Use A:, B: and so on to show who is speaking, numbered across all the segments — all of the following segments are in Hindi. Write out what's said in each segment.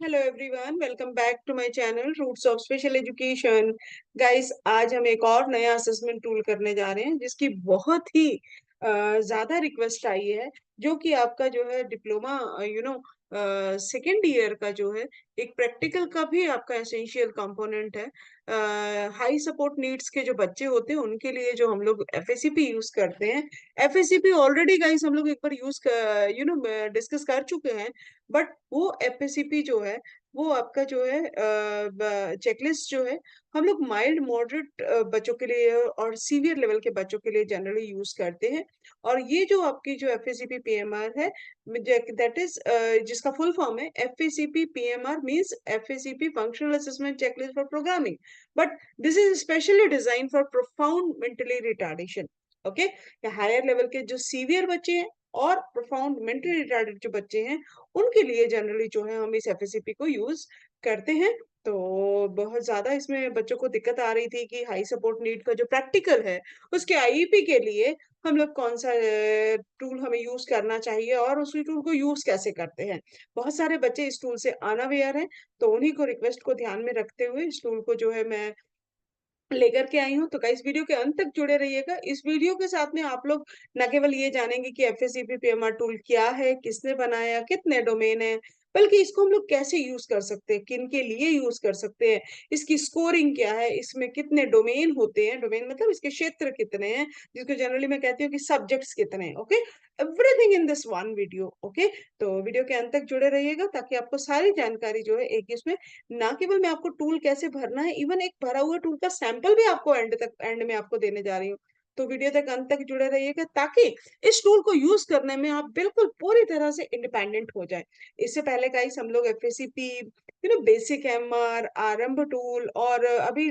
A: Hello everyone, welcome back to my channel roots of special education. Guys, आज हम एक और नया असेसमेंट टूल करने जा रहे हैं जिसकी बहुत ही ज्यादा रिक्वेस्ट आई है। जो कि आपका जो है डिप्लोमा सेकेंड ईयर का जो है एक प्रैक्टिकल का भी आपका एसेंशियल कंपोनेंट है। हाई सपोर्ट नीड्स के जो बच्चे होते हैं उनके लिए जो हम लोग एफएससीपी यूज करते हैं। एफएससीपी ऑलरेडी गाइस हम लोग एक बार यूज डिस्कस कर चुके हैं। बट वो एफएससीपी जो है वो आपका जो है चेकलिस्ट जो है हम लोग माइल्ड मॉडरेट बच्चों के लिए और सीवियर लेवल के बच्चों के लिए जनरली यूज करते हैं। और ये जो आपकी जो एफएससीपी पीएमआर है, दैट इज जिसका फुल फॉर्म है FSCP PMR, means FSCP functional assessment checklist for programming. But this is specially design for profound mentally retardation. Okay, higher level के जो सीवियर बच्चे हैं और प्रोफाउंड मेंटली रिटार्डेड जो बच्चे हैं उनके लिए जनरली जो है हम इस एफएससीपी को यूज करते हैं। तो बहुत ज्यादा इसमें बच्चों को दिक्कत आ रही थी कि हाई सपोर्ट नीड का जो प्रैक्टिकल है उसके आईईपी के लिए हम लोग कौन सा टूल हमें यूज करना चाहिए और उस टूल को यूज कैसे करते हैं। बहुत सारे बच्चे इस टूल से अनअवेयर हैं, तो उन्हीं को रिक्वेस्ट को ध्यान में रखते हुए इस टूल को जो है मैं लेकर के आई हूँ। तो गाइस, वीडियो के अंत तक जुड़े रहिएगा। इस वीडियो के साथ में आप लोग न केवल ये जानेंगे कि एफएससीपी पीएमआर टूल क्या है, किसने बनाया, कितने डोमेन है, बल्कि इसको हम लोग कैसे यूज कर सकते हैं, किन के लिए यूज कर सकते हैं, इसकी स्कोरिंग क्या है, इसमें कितने डोमेन होते हैं, डोमेन मतलब इसके क्षेत्र कितने हैं, जिसको जनरली मैं कहती हूँ कि सब्जेक्ट्स कितने हैं। Okay, everything in this one video. Okay, तो वीडियो के अंत तक जुड़े रहिएगा ताकि आपको सारी जानकारी जो है एक इसमें, ना केवल मैं आपको टूल कैसे भरना है, इवन एक भरा हुआ टूल का सैंपल भी आपको एंड में आपको देने जा रही हूँ। तो वीडियो तक अंत तक जुड़े रहिएगा ताकि इस टूल को यूज करने में आप बिल्कुल पूरी तरह से इंडिपेंडेंट हो जाए। इससे पहले गाइस हम लोग एफएससीपी बेसिक एमआर, आरंभ टूल और अभी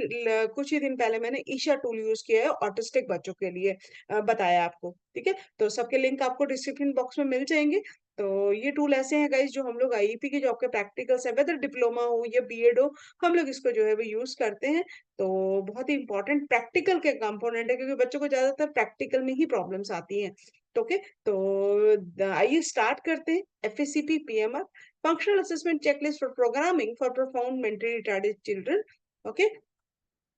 A: कुछ ही दिन पहले मैंने ईशा टूल यूज किया है ऑटिस्टिक बच्चों के लिए, बताया आपको। ठीक है, तो सबके लिंक आपको डिस्क्रिप्शन बॉक्स में मिल जाएंगे। तो ये टूल ऐसे हैं गाइस जो हम लोग आईईपी के जो आपके प्रैक्टिकल्स है, वेदर डिप्लोमा हो या बीएड हो, हम लोग इसको जो है वो यूज करते हैं। तो बहुत ही इंपॉर्टेंट प्रैक्टिकल के कंपोनेंट है क्योंकि बच्चों को ज्यादातर प्रैक्टिकल में ही प्रॉब्लम्स आती हैं। तो ओके, तो आइए स्टार्ट करते हैं। FSCP PMR functional assessment checklist for programming for profound mentally retarded children. Okay,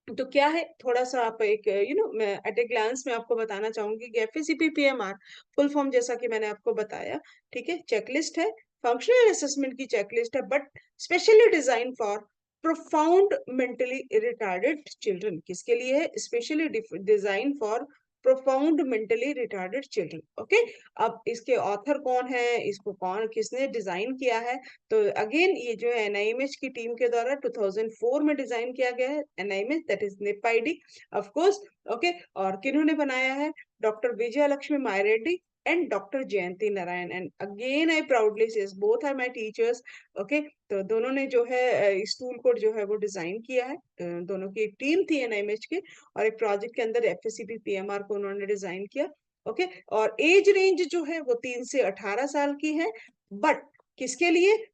A: तो क्या है, थोड़ा सा आप एक मैं एट ए ग्लांस में आपको बताना चाहूंगी कि एफएससीपी पीएमआर फुल फॉर्म जैसा कि मैंने आपको बताया, ठीक है, चेकलिस्ट है, फंक्शनल असेसमेंट की चेकलिस्ट है, but specially design for profound mentally retarded children. किसके लिए है? Specially design for profound mentally retarded children. Okay, अब इसके ऑथर कौन है, इसको कौन किसने डिजाइन किया है? तो अगेन ये जो है एनआईएमएच की टीम के द्वारा 2004 में डिजाइन किया गया है। NIMH that is NIEPID, of course. Okay, और किन्होंने बनाया है? Doctor Vijay Lakshmi Myreddy and doctor Jayanti Narayan. And again I proudly says both are my teachers. Okay, तो दोनों ने जो है इस टूल को जो है वो डिजाइन किया है। दोनों की एक टीम थी एनआईएमएच की और एक प्रोजेक्ट के अंदर एफएससीपी पीएमआर को उन्होंने डिजाइन किया। ओके, और एज रेंज जो है वो 3 से 18 साल की है। बट किसके लिए?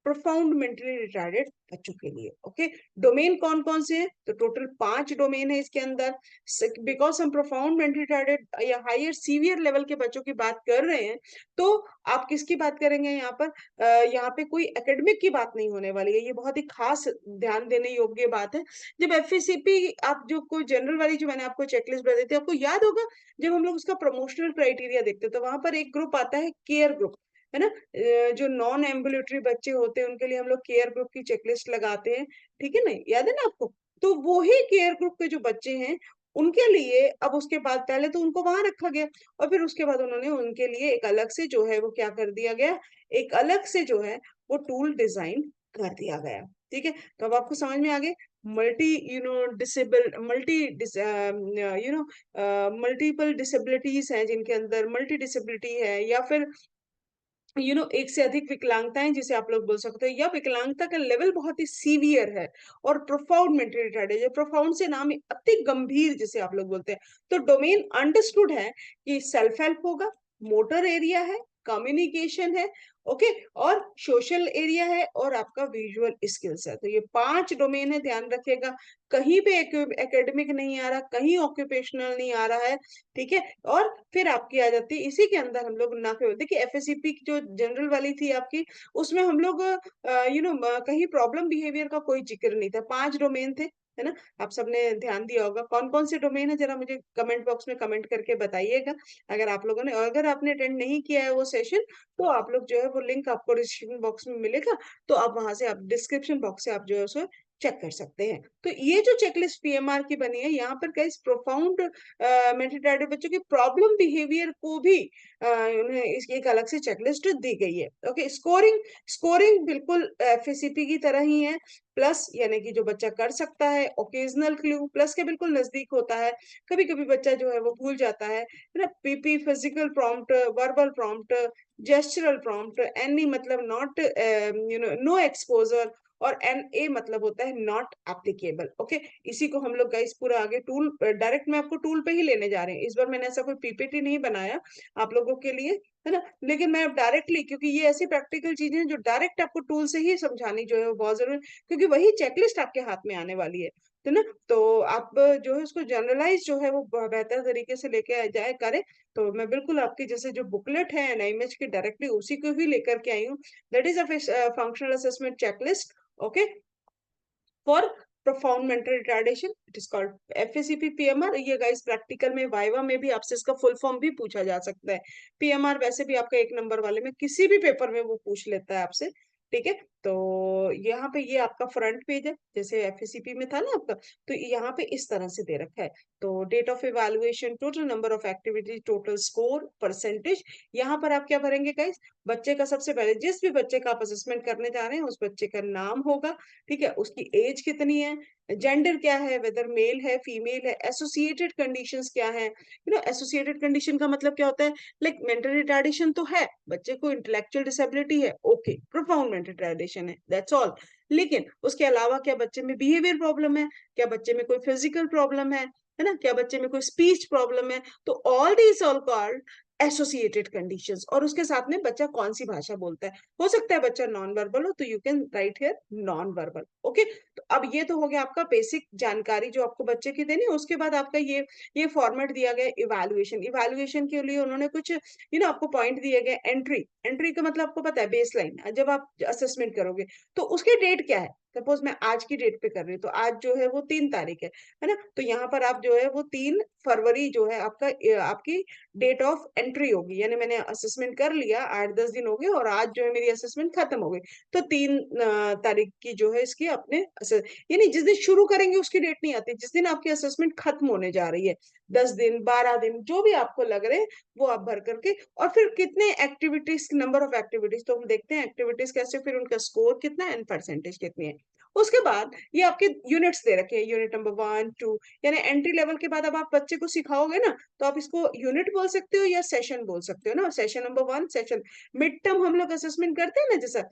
A: प्रोफाउंड मेंटली रिटार्डेड बच्चों के लिए। ओके, डोमेन कौन कौन से हैं? तो टोटल 5 डोमेन है इसके अंदर। बिकॉज हम प्रोफाउंड मेंटली रिटार्डेड या हायर सीवियर लेवल के बच्चों की बात कर रहे हैं, तो आप किसकी बात करेंगे यहाँ पर? यहाँ पे कोई एकेडमिक की बात नहीं होने वाली है। ये बहुत ही खास ध्यान देने योग्य बात है। जब एफएससीपी आप जो कोई जनरल वाली जो मैंने आपको चेकलिस्ट बताई थी, आपको याद होगा जब हम लोग उसका प्रमोशनल क्राइटेरिया देखते तो वहां पर एक ग्रुप आता है केयर ग्रुप, है ना? जो नॉन एम्बुलेटरी बच्चे होते हैं उनके लिए हम लोग केयर ग्रुप की चेकलिस्ट लगाते हैं। ठीक है ना, याद है ना आपको? तो वो ही केयर ग्रुप के जो बच्चे हैं उनके लिए अब उसके बाद पहले तो उनको वहां रखा गया और फिर उसके बाद उन्होंने उनके लिए एक अलग से जो है वो क्या कर दिया गया, एक अलग से जो है वो टूल डिजाइन कर दिया गया। ठीक है, तो अब आपको समझ में आ गए। Multi disable multi multiple disabilities हैं जिनके अंदर मल्टी डिसेबिलिटी है, या फिर एक से अधिक विकलांगताएं जिसे आप लोग बोल सकते हो, या विकलांगता का लेवल बहुत ही सीवियर है और प्रोफाउंड मेंटल रिटार्डेड है। प्रोफाउंड से नाम है अति गंभीर जिसे आप लोग बोलते हैं। तो डोमेन अंडरस्टूड है कि सेल्फ हेल्प होगा, मोटर एरिया है, कम्युनिकेशन है, ओके, और सोशल एरिया है और आपका विजुअल स्किल्स है। तो ये 5 डोमेन है, ध्यान रखिएगा। कहीं पे एकेडमिक नहीं आ रहा, कहीं ऑक्यूपेशनल नहीं आ रहा है, ठीक है। और फिर आपकी आ जाती है इसी के अंदर हम लोग ना केवल देखिए एफएससीपी की जो जनरल वाली थी आपकी, उसमें हम लोग कहीं प्रॉब्लम बिहेवियर का कोई जिक्र नहीं था, 5 डोमेन थे, है ना। आप सबने ध्यान दिया होगा। कौन कौन से डोमेन है जरा मुझे कमेंट बॉक्स में कमेंट करके बताइएगा, अगर आप लोगों ने, अगर आपने अटेंड नहीं किया है वो सेशन, तो आप लोग जो है वो लिंक आपको डिस्क्रिप्शन बॉक्स में मिलेगा, तो आप वहां से आप डिस्क्रिप्शन बॉक्स से आप जो है उसे चेक कर सकते हैं। तो ये जो चेकलिस्ट पीएमआर की बनी है, यहाँ पर गाइस प्रोफाउंड मेंटल रिटार्डेड बच्चों की प्रॉब्लम बिहेवियर को भी उन्हें इसकी एक अलग से चेकलिस्ट दी गई है। ओके, स्कोरिंग स्कोरिंग बिल्कुल एफएससीपी की तरह ही है, प्लस यानी कि जो बच्चा कर सकता है, ओकेजनल क्लू प्लस के बिल्कुल नजदीक होता है। कभी कभी बच्चा जो है वो भूल जाता है ना। PP physical prompt, verbal prompt, gestural prompt, NE मतलब नॉट नो एक्सपोजर, और एन ए मतलब होता है नॉट एप्लीकेबल। ओके, इसी को हम लोग गाइस पूरा आगे टूल डायरेक्ट मैं आपको टूल पे ही लेने जा रहे हैं। इस बार मैंने ऐसा कोई पीपीटी नहीं बनाया आप लोगों के लिए, है ना, लेकिन मैं डायरेक्टली, क्योंकि ये ऐसी प्रैक्टिकल चीजें हैं जो डायरेक्ट आपको टूल से ही समझानी जो है वो बहुत जरूरी, क्योंकि वही चेकलिस्ट आपके हाथ में आने वाली है ना। तो आप जो है उसको जनरलाइज जो है वो बेहतर तरीके से लेके जाए करें। तो मैं बिल्कुल आपकी जैसे जो बुकलेट है ना इमेज की, डायरेक्टली उसी को ही लेकर के आई हूँ। That is a functional assessment checklist, okay, for profound mental retardation, it is called FACP PMR। ये गाइस प्रैक्टिकल में वाइवा में भी आपसे इसका फुल फॉर्म भी पूछा जा सकता है। पीएमआर वैसे भी आपका 1 नंबर वाले में किसी भी पेपर में वो पूछ लेता है आपसे, ठीक है। तो यहाँ पे ये आपका फ्रंट पेज है, जैसे एफएसीपी में था ना आपका, तो यहाँ पे इस तरह से दे रखा है। तो date of evaluation, total number of activity, total score, percentage. यहाँ पर आप क्या भरेंगे गाइस, बच्चे का सबसे पहले जिस भी बच्चे का आप असेसमेंट करने जा रहे हैं उस बच्चे का नाम होगा, ठीक है, उसकी एज कितनी है, जेंडर क्या है, वेदर मेल है फीमेल है, एसोसिएटेड कंडीशंस क्या है। एसोसिएटेड कंडीशन का मतलब क्या होता है, लाइक मेंटल रिटार्डेशन तो है, बच्चे को इंटेलेक्चुअल डिसेबिलिटी है, ओके, प्रोफाउंड मेंटल रिटार्डेशन है, दैट्स ऑल। लेकिन उसके अलावा क्या बच्चे में बिहेवियर प्रॉब्लम है, क्या बच्चे में कोई फिजिकल प्रॉब्लम है ना, क्या बच्चे में कोई स्पीच प्रॉब्लम है, तो all these all called associated conditions. और उसके साथ में बच्चा कौन सी भाषा बोलता है, हो सकता है बच्चा नॉन वर्बल हो, तो you can write here non verbal, okay. तो अब ये तो हो गया आपका बेसिक जानकारी जो आपको बच्चे की देनी है। उसके बाद आपका ये फॉर्मेट दिया गया इवैल्यूएशन। इवैल्यूएशन के लिए उन्होंने कुछ आपको पॉइंट दिए गए। एंट्री, एंट्री का मतलब आपको पता है बेसलाइन, जब आप असेसमेंट करोगे तो उसकी डेट क्या है। सपोज मैं आज की डेट पे कर रही हूँ, तो आज जो है वो 3 तारीख है ना, तो यहाँ पर आप जो है वो 3 फरवरी जो है आपका आपकी डेट ऑफ एंट्री होगी। यानी मैंने असेसमेंट कर लिया, 8-10 दिन हो गए और आज जो है मेरी असेसमेंट खत्म हो गई, तो 3 तारीख की जो है इसकी अपने यानी जिस दिन शुरू करेंगे उसकी डेट नहीं आती, जिस दिन आपकी असेसमेंट खत्म होने जा रही है, 10 दिन 12 दिन जो भी आपको लग रहे हैं वो आप भर करके, और फिर कितने एक्टिविटीज, नंबर ऑफ एक्टिविटीज, तो हम देखते हैं एक्टिविटीज कैसे, फिर उनका स्कोर कितना है एंड परसेंटेज कितनी है। उसके बाद ये आपके यूनिट्स दे रखे हैं, यूनिट नंबर 1 2, यानी एंट्री लेवल के बाद अब आप बच्चे को सिखाओगे ना, तो आप इसको यूनिट बोल सकते हो या सेशन बोल सकते हो ना। Session number 1 session, mid term हम लोग असेसमेंट करते हैं ना जैसा,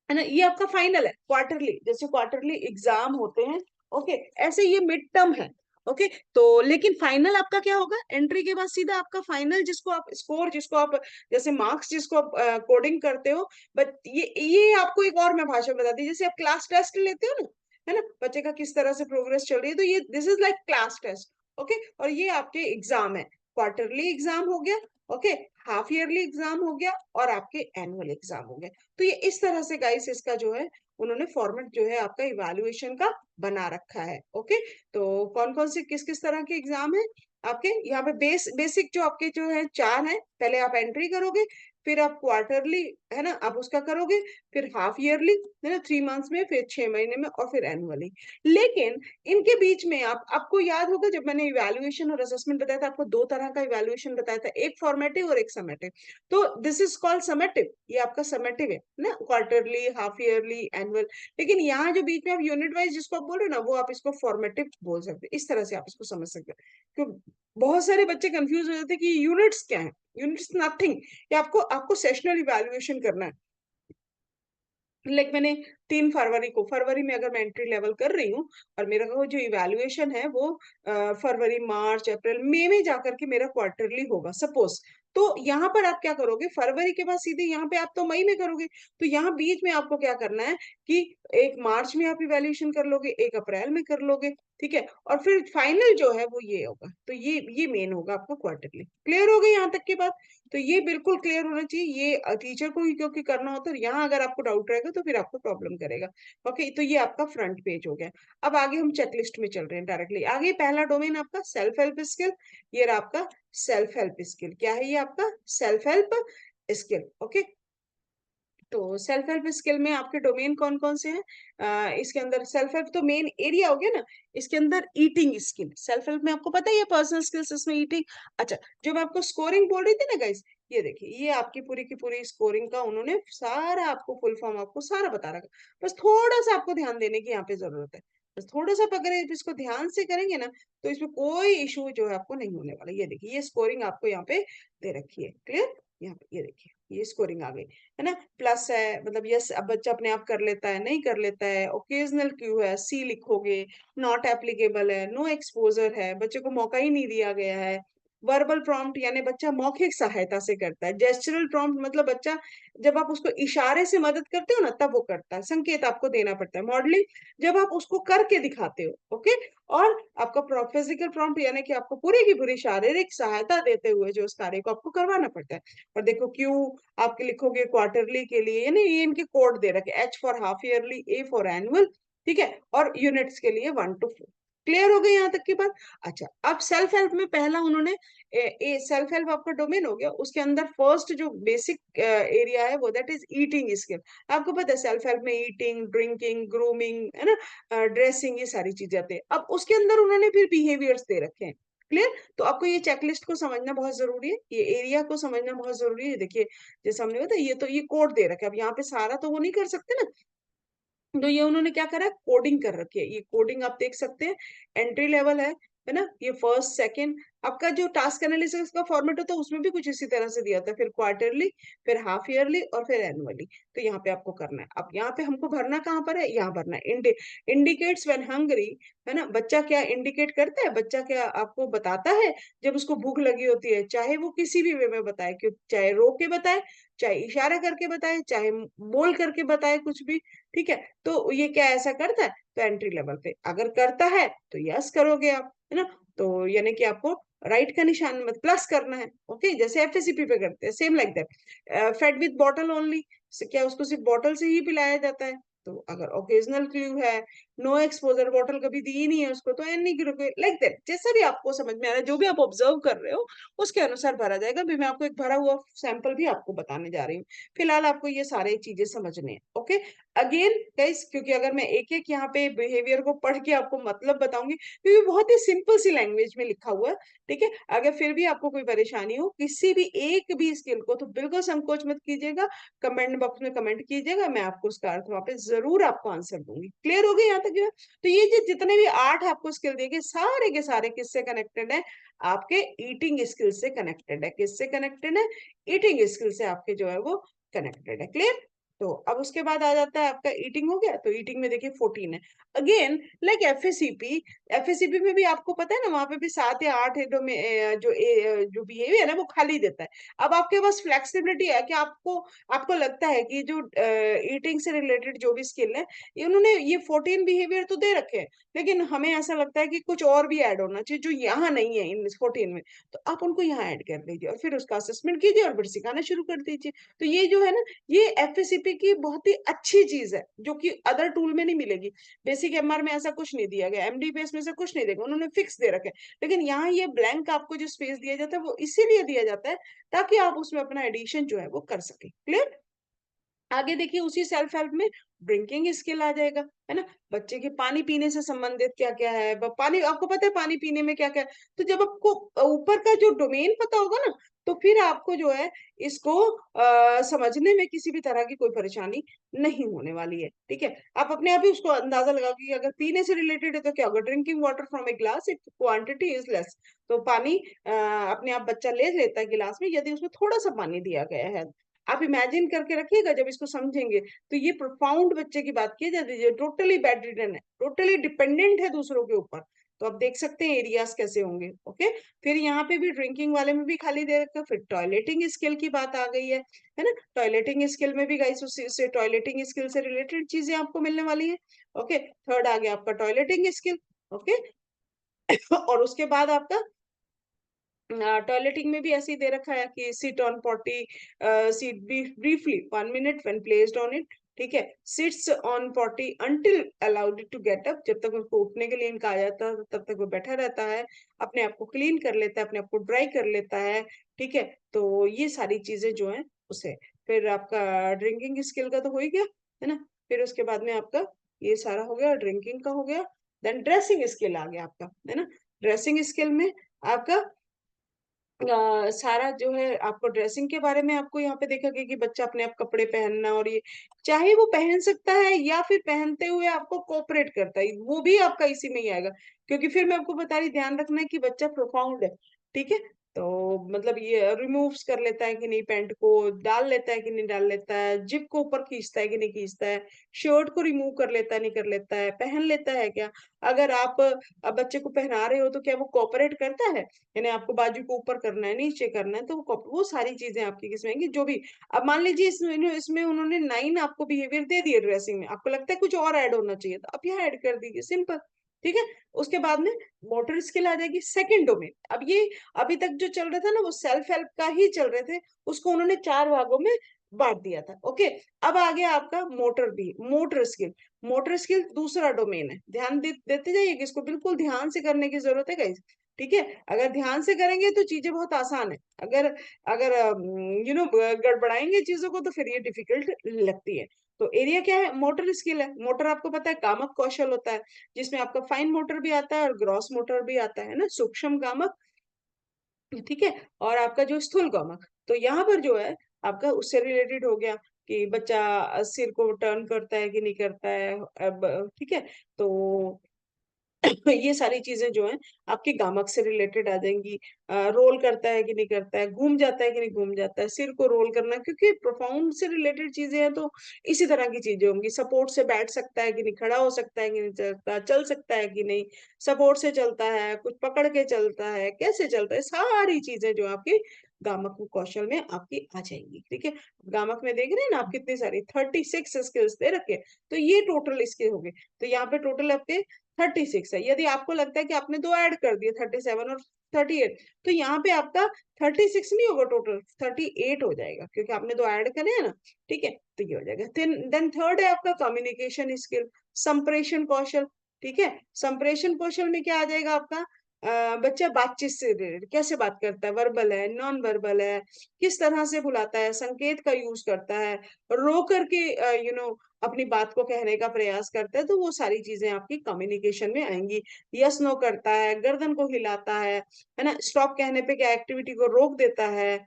A: है ना, ये आपका फाइनल है। क्वार्टरली, जैसे क्वार्टरली एग्जाम होते हैं, ओके, ऐसे ये मिड टर्म है, ओके। तो लेकिन फाइनल आपका क्या होगा, एंट्री के बाद सीधा आपका फाइनल, जिसको आप स्कोर, जिसको आप जैसे मार्क्स, जिसको आप कोडिंग करते हो। बट ये आपको एक और मैं भाषा बता दी, जैसे आप क्लास टेस्ट लेते हो ना, है ना, बच्चे का किस तरह से प्रोग्रेस चल रही है, तो ये this is like class test, okay. और ये आपके एग्जाम है, क्वार्टरली एग्जाम हो गया, ओके, हाफ ईयरली एग्जाम हो गया, और आपके एनुअल एग्जाम हो गया। तो ये इस तरह से गाइस इसका जो है उन्होंने फॉर्मेट जो है आपका इवैल्यूएशन का बना रखा है, ओके। तो कौन कौन से किस किस तरह के एग्जाम है आपके यहाँ पे, बेसिक जो आपके जो है 4 है, पहले आप एंट्री करोगे, फिर आप क्वार्टरली, है ना, आप उसका करोगे, फिर हाफ ईयरली, है ना, 3 मंथ्स में, फिर 6 महीने में, और फिर एनुअली। लेकिन इनके बीच में आपको याद होगा जब मैंने इवैल्यूएशन और असेसमेंट बताया था, आपको 2 तरह का इवैल्यूएशन बताया था, एक फॉर्मेटिव और एक समेटिव। तो दिस इज कॉल्ड समेटिव, ये आपका समेटिव है ना, क्वार्टरली, हाफ ईयरली, एनुअल। लेकिन यहाँ जो बीच में आप यूनिट वाइज जिसको आप बोल रहे हो ना, वो आप इसको फॉर्मेटिव बोल सकते हैं। इस तरह से आप इसको समझ सकते हैं, क्यों बहुत सारे बच्चे कंफ्यूज हो जाते हैं कि यूनिट्स क्या है। यूनिट्स नथिंग, ये आपको आपको सेशनल इवैल्यूएशन करना है। लाइक मैंने 3 फरवरी को, फरवरी में अगर मैं एंट्री लेवल कर रही हूँ, और मेरा वो जो इवैल्यूएशन है वो फरवरी मार्च अप्रैल मई में जाकर के मेरा क्वार्टरली होगा सपोज, तो यहाँ पर आप क्या करोगे, फरवरी के बाद सीधे यहाँ पे आप तो मई में करोगे, तो यहाँ बीच में आपको क्या करना है कि एक मार्च में आप इवैल्यूएशन कर लोगे, एक अप्रैल में कर लोगे, ठीक है, और फिर फाइनल जो है वो ये होगा। तो ये मेन होगा आपका क्वार्टरली। क्लियर हो गई यहाँ तक की बात? तो ये बिल्कुल क्लियर होना चाहिए, ये टीचर को ही क्योंकि करना होता है, यहाँ अगर आपको डाउट रहेगा तो फिर आपको प्रॉब्लम करेगा। ओके, तो ये आपका फ्रंट पेज हो गया। अब आगे हम चेकलिस्ट में चल रहे हैं डायरेक्टली आगे। पहला डोमेन आपका सेल्फ हेल्प स्किल, ये रहा आपका सेल्फ हेल्प स्किल। क्या है ये आपका सेल्फ हेल्प स्किल। ओके, तो सेल्फ हेल्प स्किल में आपके डोमेन कौन कौन से हैं? इसके अंदर सेल्फ हेल्प तो मेन एरिया हो गया ना, इसके अंदर ईटिंग स्किल। सेल्फ हेल्प में आपको पता ही है पर्सनल स्किल्स, इसमें ईटिंग। अच्छा, जो मैं आपको स्कोरिंग बोल रही थी ना गाइस, ये देखिए, ये आपकी पूरी की पूरी स्कोरिंग का उन्होंने सारा आपको फुल फॉर्म आपको सारा बता रखा। बस थोड़ा सा आपको ध्यान देने की यहाँ पे जरूरत है। बस थोड़ा सा अगर आप इसको ध्यान से करेंगे ना, तो इसमें कोई इशू जो है आपको नहीं होने वाला। ये देखिए, ये स्कोरिंग आपको यहाँ पे दे रखी है। क्लियर? यहाँ पे ये देखिए, ये स्कोरिंग आ गई है ना। प्लस है, मतलब यस अब बच्चा अपने आप कर लेता है, नहीं कर लेता है, ओकेजनल क्यू है, सी लिखोगे, नॉट एप्लीकेबल है, नो एक्सपोजर है, बच्चे को मौका ही नहीं दिया गया है। वर्बल प्रॉम्प्ट यानी बच्चा मौखिक सहायता से करता है। जेस्चरल प्रॉम्प्ट मतलब बच्चा जब आप उसको इशारे से मदद करते हो ना तब वो करता है, संकेत आपको देना पड़ता है। मॉडलिंग जब आप उसको करके दिखाते हो। ओके, और आपका फिजिकल प्रॉम्प्ट यानी कि आपको पूरी की पूरी शारीरिक सहायता देते हुए जो उस कार्य को आपको करवाना पड़ता है। और देखो क्यू आपके लिखोगे क्वार्टरली के लिए, यानी ये इनके कोड दे रखे, H for half yearly, A for annual, ठीक है, और यूनिट्स के लिए 1 to 4। क्लियर हो गई यहाँ तक की बात? अच्छा, अब सेल्फ हेल्प में पहला उन्होंने सेल्फ हेल्प आपका डोमेन हो गया, उसके अंदर फर्स्ट जो बेसिक एरिया है वो दैट इज ईटिंग स्किल। आपको पता है सेल्फ हेल्प में ईटिंग, ड्रिंकिंग, ग्रूमिंग, है ना, ड्रेसिंग, ये सारी चीजें आती है। अब उसके अंदर उन्होंने फिर बिहेवियर्स दे रखे हैं। क्लियर? तो आपको ये चेकलिस्ट को समझना बहुत जरूरी है, ये एरिया को समझना बहुत जरूरी है। देखिए, जैसे हमने बताया, ये तो ये कोड दे रखा है। अब यहाँ पे सारा तो वो नहीं कर सकते ना, तो ये उन्होंने क्या करा है, कोडिंग कर रखी है। ये कोडिंग आप देख सकते हैं, एंट्री लेवल है ना, ये फर्स्ट सेकंड। आपका जो टास्क एनालिसिस का फॉर्मेट होता है उसमें भी कुछ इसी तरह से दिया होता है, फिर क्वार्टरली, फिर हाफ ईयरली और फिर एनुअली। तो यहाँ पे आपको करना है। अब यहाँ पे हमको भरना कहाँ पर है, यहाँ भरना है इंडिकेट्स व्हेन हंग्री, है ना। बच्चा क्या इंडिकेट करता है, बच्चा क्या आपको बताता है जब उसको भूख लगी होती है, चाहे वो किसी भी वे में बताए, क्यों, चाहे रो के बताए, चाहे इशारा करके बताए, चाहे बोल करके बताए, कुछ भी, ठीक है। तो ये क्या ऐसा करता है? तो एंट्री लेवल पे अगर करता है तो यस करोगे आप, है ना। तो यानी कि आपको राइट का निशान मत प्लस करना है। ओके, जैसे एफएससीपी पे करते हैं, same like that. Fade with bottle only, क्या उसको सिर्फ बॉटल से ही पिलाया जाता है? तो अगर ओकेजनल क्लू है, नो एक्सपोजर, बॉटल कभी दी नहीं है उसको, तो एन नहीं गिरोगे, लाइक दैट। जैसा भी आपको समझ में आ रहा है, जो भी आप ऑब्जर्व कर रहे हो उसके अनुसार भरा जाएगा। अभी मैं आपको एक भरा हुआ सैंपल भी आपको बताने जा रही हूँ। फिलहाल आपको ये सारे चीजें समझने हैं। ओके, अगेन गाइस, क्योंकि अगर मैं एक एक यहाँ पे बिहेवियर को पढ़ के आपको मतलब बताऊंगी, क्योंकि बहुत ही सिंपल सी लैंग्वेज में लिखा हुआ है, ठीक है। अगर फिर भी आपको कोई परेशानी हो किसी भी एक भी स्किल को, तो बिल्कुल संकोच मत कीजिएगा, कमेंट बॉक्स में कमेंट कीजिएगा, मैं आपको उसका अर्थ वहां पे जरूर आपको आंसर दूंगी। क्लियर हो गई यहाँ तक? तो ये जो जितने भी 8 आपको स्किल दिए गए, सारे के सारे किससे कनेक्टेड है? आपके ईटिंग स्किल से कनेक्टेड है। किससे कनेक्टेड है? ईटिंग स्किल से आपके जो है वो कनेक्टेड है। क्लियर? तो अब उसके बाद आ जाता है आपका ईटिंग हो गया, तो ईटिंग में देखिए 14 है। अगेन लाइक एफएससीपी, एफएससीपी में भी आपको पता है ना, वहां पे भी 7 या 8 में जो बिहेवियर है ना वो खाली देता है। अब आपके पास फ्लेक्सिबिलिटी है कि आपको लगता है कि जो ईटिंग से रिलेटेड जो भी स्किल है, ये उन्होंने ये 14 बिहेवियर तो दे रखे हैं, लेकिन हमें ऐसा लगता है कि कुछ और भी ऐड होना चाहिए जो यहाँ नहीं है इन 14 में। तो आप उनको यहाँ ऐड कर लीजिए और फिर उसका असेसमेंट कीजिए और फिर सिखाना शुरू कर दीजिए। तो ये जो है ना, ये एफएससीपी की बहुत ही अच्छी चीज है जो कि अदर टूल में नहीं मिलेगी। बेसिक एमआर में ऐसा कुछ नहीं दिया गया, एमडीबीएस में से कुछ नहीं देगा, उन्होंने फिक्स दे रखे। लेकिन यहाँ ये ब्लैंक आपको जो स्पेस दिया जाता है वो इसीलिए दिया जाता है ताकि आप उसमें अपना एडिशन जो है वो कर सके। क्लियर? आगे देखिए, उसी सेल्फ हेल्प में ड्रिंकिंग स्किल आ जाएगा, है ना। बच्चे के पानी पीने से संबंधित क्या क्या है, पानी आपको पता है पानी पीने में क्या क्या है। तो जब आपको ऊपर का जो डोमेन पता होगा ना, तो फिर आपको जो है इसको समझने में किसी भी तरह की कोई परेशानी नहीं होने वाली है, ठीक है। आप अपने आप ही उसको अंदाजा लगा कि अगर पीने से रिलेटेड है तो क्या होगा, drinking water from a glass, it quantity is less. तो पानी अपने आप बच्चा ले लेता है गिलास में यदि उसमें थोड़ा सा पानी दिया गया है। आप इमेजिन करके रखिएगा जब इसको समझेंगे, तो ये प्रोफाउंड बच्चे की बात की जाती है, टोटली बेड रिडन है, टोटली डिपेंडेंट है दूसरों के ऊपर। तो आप देख सकते हैं एरियाज कैसे होंगे। ओके, फिर यहाँ पे भी ड्रिंकिंग वाले में भी खाली दे रखा है। फिर टॉयलेटिंग स्किल की बात आ गई है ना। टॉयलेटिंग स्किल में भी गाइस उससे टॉयलेटिंग स्किल से रिलेटेड चीजें आपको मिलने वाली है। ओके, थर्ड आ गया आपका टॉयलेटिंग स्किल। ओके और उसके बाद आपका टॉयलेटिंग में भी ऐसे ही दे रखा है कि sit on potty, sit briefly 1 minute when placed on it. ठीक है, sits on potty until allowed to get up, जब तक उसको उठने के लिए कहा जाता है तब तक वो बैठा रहता है, अपने आप को क्लीन कर लेता है, अपने आप को ड्राई कर लेता है। ठीक है, तो ये सारी चीजें जो है उसे। फिर आपका ड्रिंकिंग स्किल का तो हो ही गया, है ना। फिर उसके बाद में आपका ये सारा हो गया, ड्रिंकिंग का हो गया। देन ड्रेसिंग स्किल आ गया आपका, है ना। ड्रेसिंग स्किल में आपका सारा जो है आपको ड्रेसिंग के बारे में आपको यहाँ पे देखा गया कि बच्चा अपने आप कपड़े पहनना, और ये चाहे वो पहन सकता है या फिर पहनते हुए आपको कोऑपरेट करता है, वो भी आपका इसी में ही आएगा। क्योंकि फिर मैं आपको बता रही, ध्यान रखना है कि बच्चा प्रोफाउंड है। ठीक है, तो मतलब ये रिमूव्स कर लेता है कि नहीं, पैंट को डाल लेता है कि नहीं डाल लेता है, जिप को ऊपर खींचता है कि नहीं खींचता है, शर्ट को रिमूव कर लेता है नहीं कर लेता है, पहन लेता है क्या। अगर आप बच्चे को पहना रहे हो तो क्या वो कोऑपरेट करता है, यानी आपको बाजू को ऊपर करना है नीचे करना है, तो वो सारी चीजें आपकी किसमें आएंगी जो भी। अब मान लीजिए इसमें उन्होंने 9 आपको बिहेवियर दे दिए ड्रेसिंग में, आपको लगता है कुछ और ऐड होना चाहिए, तो आप यहाँ ऐड कर दीजिए, सिंपल। ठीक है, उसके बाद में मोटर स्किल आ जाएगी, सेकंड डोमेन। अब ये अभी तक जो चल रहा था ना वो सेल्फ हेल्प का ही चल रहे थे, उसको उन्होंने 4 भागों में बांट दिया था। ओके, अब आ गया आपका मोटर स्किल। मोटर स्किल दूसरा डोमेन है, ध्यान देते जाइए कि इसको बिल्कुल ध्यान से करने की जरूरत है गाइस। ठीक है, अगर ध्यान से करेंगे तो चीजें बहुत आसान है, अगर अगर गड़बड़ाएंगे चीजों को तो फिर ये डिफिकल्ट लगती है। तो एरिया क्या है, मोटर स्किल है। मोटर आपको पता है कामक कौशल होता है, जिसमें आपका फाइन मोटर भी आता है और ग्रॉस मोटर भी आता है ना, सूक्ष्म कामक। ठीक है, और आपका जो स्थूल कामक, तो यहाँ पर जो है आपका उससे रिलेटेड हो गया कि बच्चा सिर को टर्न करता है कि नहीं करता है। अब ठीक है, तो ये सारी चीजें जो हैं आपके गामक से रिलेटेड आ जाएंगी। रोल करता है कि नहीं करता है, घूम जाता है कि नहीं घूम जाता है, सिर को रोल करना, क्योंकि प्रोफाउंड से रिलेटेड चीजें हैं तो इसी तरह की चीजें होंगी। सपोर्ट से बैठ सकता है कि नहीं, खड़ा हो सकता है कि नहीं, चल सकता है कि नहीं, सपोर्ट से चलता है, कुछ पकड़ के चलता है, कैसे चलता है, सारी चीजें जो आपकी गामक कौशल में आपकी आ जाएंगी। ठीक है, गामक में देख रहे हैं ना आप कितनी सारी 36 स्किल्स दे रखे हैं। तो ये टोटल इसके हो गए, तो यहाँ पे टोटल आपके 36 है। यदि आपको लगता है कि आपने 2 ऐड कर दिए 37 और 38, तो यहाँ पे आपका 36 नहीं होगा, टोटल 38 हो जाएगा, क्योंकि आपने 2 ऐड करे हैं ना। ठीक है, तो ये हो जाएगा। देन थर्ड है आपका कम्युनिकेशन स्किल, संप्रेषण कौशल। ठीक है, संप्रेषण कौशल में क्या आ जाएगा आपका, बच्चा बातचीत से रिलेटेड कैसे बात करता है, वर्बल है नॉन वर्बल है, किस तरह से बुलाता है, संकेत का यूज करता है, रो करके अपनी बात को कहने का प्रयास करता है, तो वो सारी चीजें आपकी कम्युनिकेशन में आएंगी। यस नो करता है, गर्दन को हिलाता है ना, स्टॉप कहने पे क्या एक्टिविटी को रोक देता है,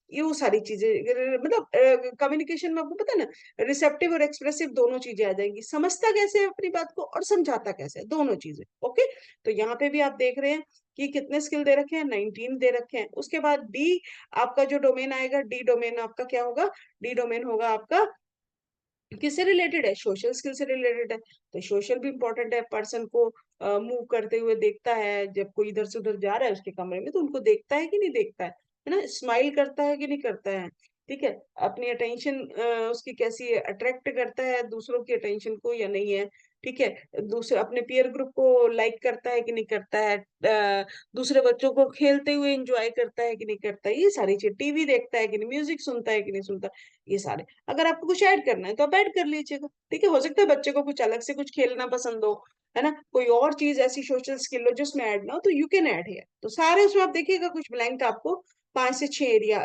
A: ये वो सारी चीजें। मतलब कम्युनिकेशन में आपको पता है ना, रिसेप्टिव और एक्सप्रेसिव दोनों चीजें आ जाएंगी, समझता कैसे है अपनी बात को और समझाता कैसे है, दोनों चीजें। ओके, तो यहाँ पे भी आप देख रहे हैं कि कितने स्किल दे रखे हैं, 19 दे रखे हैं। उसके बाद डी आपका जो डोमेन आएगा, डी डोमेन आपका क्या होगा, डी डोमेन होगा आपका किससे रिलेटेड है, सोशल स्किल से रिलेटेड है। तो सोशल भी इंपॉर्टेंट है, पर्सन को मूव करते हुए देखता है, जब कोई इधर से उधर जा रहा है उसके कमरे में तो उनको देखता है कि नहीं देखता है ना, स्माइल करता है कि नहीं करता है। ठीक है, अपनी अटेंशन उसकी कैसी है, अट्रैक्ट करता है दूसरों की अटेंशन को या नहीं है। ठीक है, दूसरे अपने पीयर ग्रुप को लाइक करता है कि नहीं करता है, दूसरे बच्चों को खेलते हुए एंजॉय करता है कि नहीं करता है, ये सारी चीज, टीवी देखता है कि नहीं, म्यूजिक सुनता है कि नहीं सुनता, ये सारे। अगर आपको कुछ ऐड करना है तो आप ऐड कर लीजिएगा। ठीक है, हो सकता है बच्चे को कुछ अलग से कुछ खेलना पसंद हो, है ना, कोई और चीज ऐसी सोशल स्किल हो जिसमें ऐड ना हो, तो यू कैन ऐड है। तो सारे उसमें आप देखिएगा कुछ ब्लैंक आपको 5 से 6 एरिया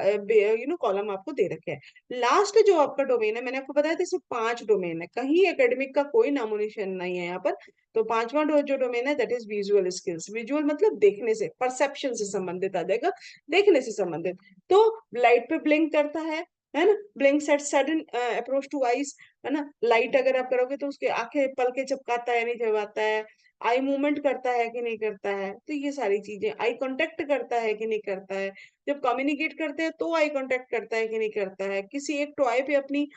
A: कॉलम आपको दे रखे हैं। लास्ट जो आपका डोमेन है, मैंने आपको बताया था इसमें 5 डोमेन है, कहीं एकेडमिक का कोई नामो निशान नहीं है यहाँ पर। तो पांचवा जो डोमेन है that is visual skills. Visual मतलब देखने से, परसेप्शन से संबंधित आ जाएगा, देखने से संबंधित। तो लाइट पे ब्लिंक करता है ना, blinks at sudden approach to eyes, है ना, लाइट अगर आप करोगे तो उसके आंखें पलके झपकाता है नहीं झपकाता है, आई मूवमेंट करता है कि नहीं करता है, तो ये सारी चीजें, आई कांटेक्ट करता है कि नहीं करता है, जब कम्युनिकेट करते हैं तो आई कांटेक्ट करता है कि नहीं करता है, किसी एक टॉय पे अपनी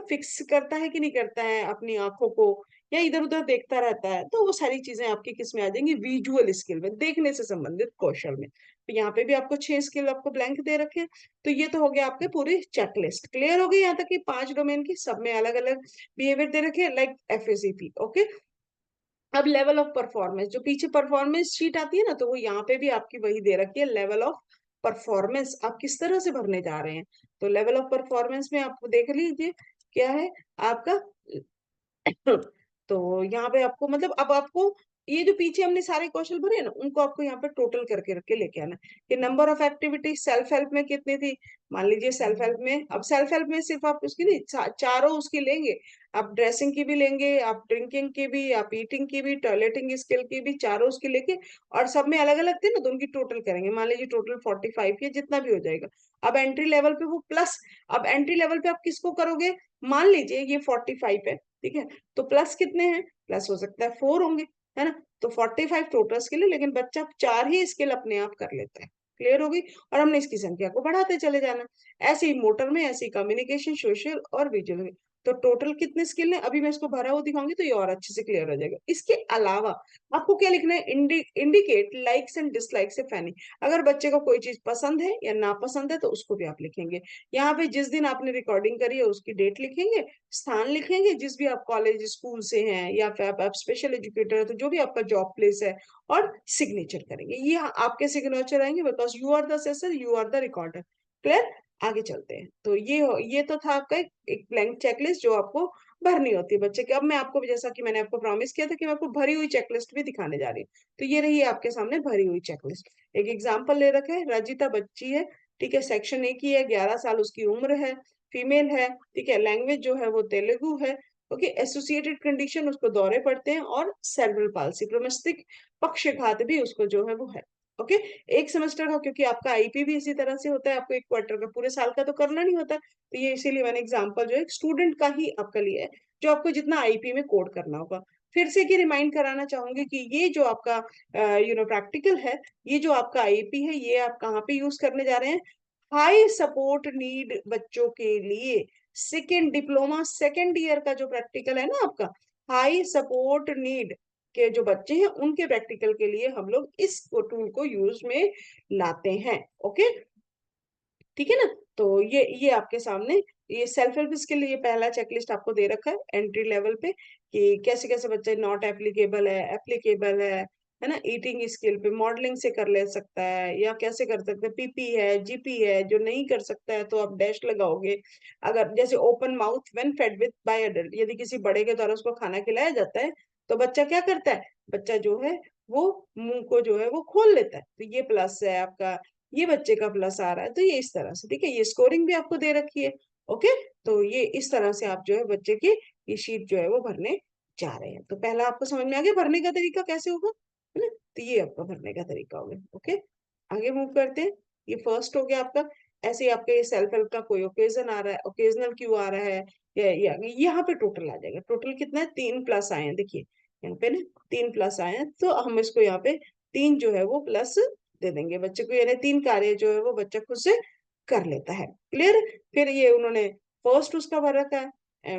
A: फिक्स करता है कि नहीं करता है अपनी आंखों को, या इधर उधर देखता रहता है, तो वो सारी चीजें आपकी किस में आ जाएंगी, विजुअल स्किल में, देखने से संबंधित कौशल में। तो यहाँ पे भी आपको 6 स्किल आपको ब्लैंक दे रखे हैं। तो ये तो हो गया आपके पूरी चेकलिस्ट, क्लियर हो गई यहाँ तक कि 5 डोमेन की, सब में अलग अलग बिहेवियर दे रखे हैं, लाइक एफएसीपी। ओके, अब लेवल ऑफ परफॉर्मेंस, जो पीछे परफॉर्मेंस शीट आती है ना, तो वो यहाँ पे भी आपकी वही दे रखी है, लेवल ऑफ परफॉर्मेंस आप किस तरह से भरने जा रहे हैं। तो लेवल ऑफ परफॉर्मेंस में आप देख लीजिए क्या है आपका। तो यहाँ पे आपको मतलब अब आपको ये जो पीछे हमने सारे कौशल भरे हैं ना, उनको आपको यहाँ पे टोटल करके रख के लेके आना। कि number of activity self help में कितनी थी, मान लीजिए सेल्फ हेल्प में, अब सेल्फ हेल्प में सिर्फ आप उसकी नहीं, चारों उसकी लेंगे। आप ड्रेसिंग की भी लेंगे, आप ड्रिंकिंग की भी, आप ईटिंग की भी, टॉयलेटिंग स्किल की भी, चारों उसकी लेके, और सब में अलग अलग थे ना, तो उनकी टोटल करेंगे, मान लीजिए टोटल 45 की जितना भी हो जाएगा। अब एंट्री लेवल पे वो प्लस, अब एंट्री लेवल पे आप किसको करोगे, मान लीजिए ये 45 है, ठीक है, तो प्लस कितने हैं, प्लस हो सकता है 4 होंगे, है ना। तो 45 टोटल स्किल है, लेकिन बच्चा 4 ही स्किल अपने आप कर लेता है, क्लियर हो गई। और हमने इसकी संख्या को बढ़ाते चले जाना। ऐसे ही मोटर में, ऐसे ही कम्युनिकेशन, सोशल और विजुअल में। तो टोटल कितने स्किल है, अभी मैं इसको भरा हुआ दिखाऊंगी तो ये और अच्छे से क्लियर हो जाएगा। इसके अलावा आपको क्या लिखना है, indicate likes and dislikes if any. अगर बच्चे को कोई चीज पसंद है या नापसंद है तो उसको भी आप लिखेंगे। यहाँ पे जिस दिन आपने रिकॉर्डिंग करी है उसकी डेट लिखेंगे, स्थान लिखेंगे, जिस भी आप कॉलेज स्कूल से हैं, या फिर आप स्पेशल एजुकेटर है तो जो भी आपका जॉब प्लेस है, और सिग्नेचर करेंगे। ये आपके सिग्नेचर आएंगे, because you are the assessor, you are the recorder. Clear, आगे चलते हैं। तो ये तो था आपका एक ब्लैंक चेकलिस्ट जो आपको भरनी होती है बच्चे के। अब मैं आपको, जैसा कि मैंने आपको प्रॉमिस किया था कि मैं आपको भरी हुई चेकलिस्ट भी दिखाने जा रही हूँ, तो ये रही है आपके सामने भरी हुई चेकलिस्ट। एक एग्जाम्पल ले रखे है, रजिता बच्ची है, ठीक है, सेक्शन ए की है, 11 साल उसकी उम्र है, फीमेल है, ठीक है, लैंग्वेज जो है वो तेलुगु है। ओके, एसोसिएटेड कंडीशन उसको दौरे पड़ते हैं, और सेरेब्रल पाल्सी, प्रमस्तिष्क पक्षाघात भी उसको जो है वो है। ओके, एक सेमेस्टर का, क्योंकि आपका आईपी भी इसी तरह से होता है, आपको एक क्वार्टर का, पूरे साल का तो करना नहीं होता, तो ये इसीलिए मैंने एग्जांपल जो है स्टूडेंट का ही आपका लिया है, जो आपको जितना आईपी में कोड करना होगा। फिर से कि रिमाइंड कराना चाहूंगी कि ये जो आपका प्रैक्टिकल है, ये जो आपका आईपी है, ये आप कहाँ पे यूज करने जा रहे हैं, हाई सपोर्ट नीड बच्चों के लिए, सेकेंड डिप्लोमा सेकेंड ईयर का जो प्रैक्टिकल है ना आपका, हाई सपोर्ट नीड के जो बच्चे हैं उनके प्रैक्टिकल के लिए हम लोग इस टूल को यूज में लाते हैं। ओके, ठीक है ना। तो ये आपके सामने, ये सेल्फ हेल्प स्किल, ये पहला चेकलिस्ट आपको दे रखा है एंट्री लेवल पे, कि कैसे कैसे बच्चे नॉट एप्लीकेबल है, एप्लीकेबल है ना। ईटिंग स्किल पे मॉडलिंग से कर ले सकता है, या कैसे कर सकते हैं, पीपी है, जीपी है, जो नहीं कर सकता है तो आप डैश लगाओगे। अगर जैसे open mouth when fed with by adult, यदि किसी बड़े के द्वारा उसको खाना खिलाया जाता है, तो बच्चा क्या करता है, बच्चा जो है वो मुंह को जो है वो खोल लेता है, तो ये प्लस है आपका, ये बच्चे का प्लस आ रहा है। तो ये इस तरह से, ठीक है, ये स्कोरिंग भी आपको दे रखी है। ओके, तो ये इस तरह से आप जो है बच्चे की ये शीट जो है वो भरने जा रहे हैं। तो पहला आपको समझ में आ गया भरने का तरीका कैसे होगा, है ना। तो ये आपका भरने का तरीका हो गया। ओके, आगे मूव करते हैं। ये फर्स्ट हो गया आपका। ऐसे ही आपके सेल्फ हेल्प का कोई ओकेजन आ रहा है, ओकेजनल क्यों आ रहा है, या यहाँ पे टोटल आ जाएगा। टोटल कितना है, 3 प्लस आए हैं, देखिए यहाँ पे ना 3 प्लस आए हैं, तो हम इसको यहाँ पे 3 जो है वो प्लस दे देंगे बच्चे को, यानी 3 कार्य जो है वो बच्चा खुद से कर लेता है। क्लियर। फिर ये उन्होंने फर्स्ट उसका भर रखा है,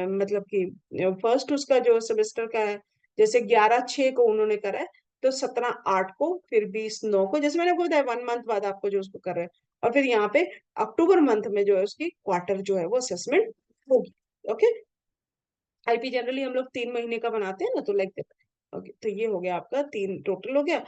A: मतलब कि फर्स्ट उसका जो सेमेस्टर का है, जैसे 11/6 को उन्होंने करा है, तो 17/8 को, फिर 20/9 को, जैसे मैंने आपको बताया 1 मंथ बाद आपको जो उसको कर रहे हैं। और फिर यहाँ पे अक्टूबर मंथ में जो है उसकी क्वार्टर जो है वो असेसमेंट होगी। ओके, आईपी जनरली हम लोग 3 महीने का बनाते हैं ना, तो लाइक ओके, तो ये हो गया आपका 3 टोटल हो गया।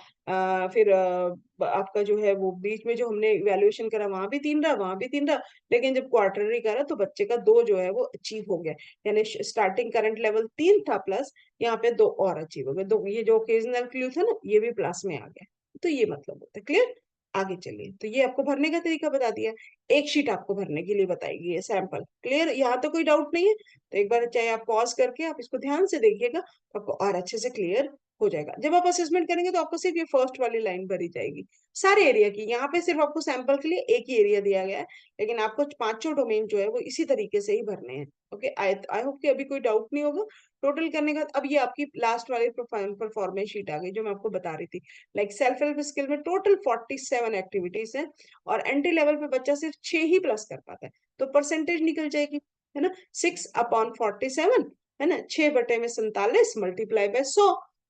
A: फिर आपका जो है वो बीच में जो हमने इवेल्युएशन करा वहां भी 3 रहा, वहां भी 3 रहा, लेकिन जब क्वार्टरली करा तो बच्चे का 2 जो है वो अचीव हो गया। यानी स्टार्टिंग करंट लेवल 3 था प्लस, यहाँ पे 2 और अचीव हो गए। 2 ये जो ओकेजनल क्ल्यू था ना, ये भी प्लस में आ गया। तो ये मतलब होता है। क्लियर, आगे चलिए। तो ये आपको भरने का तरीका बता दिया। एक शीट आपको भरने के लिए बताएगी ये सैंपल। क्लियर, यहाँ तो कोई डाउट नहीं है। तो एक बार चाहे आप पॉज करके आप इसको ध्यान से देखिएगा, तो आपको और अच्छे से क्लियर हो जाएगा। जब आप असेसमेंट करेंगे तो आपको सिर्फ ये फर्स्ट वाली लाइन भरी जाएगी सारे एरिया की। यहाँ पे सिर्फ आपको सैंपल के लिए एक ही एरिया दिया गया है, लेकिन आपको पांचों डोमेन जो है वो इसी तरीके से ही भरने हैं। ओके, आई होप कि अभी कोई डाउट नहीं होगा टोटल करने का। अब ये आपकी लास्ट वाली परफॉर्मेंस शीट आ गई जो मैं आपको बता रही थी। लाइक सेल्फ हेल्प स्किल में टोटल 47 एक्टिविटीज है, और एंट्री लेवल पे बच्चा सिर्फ 6 ही प्लस कर पाता है, तो परसेंटेज निकल जाएगी, है ना। 6/47, है ना, 6/47 मल्टीप्लाई बाय 100,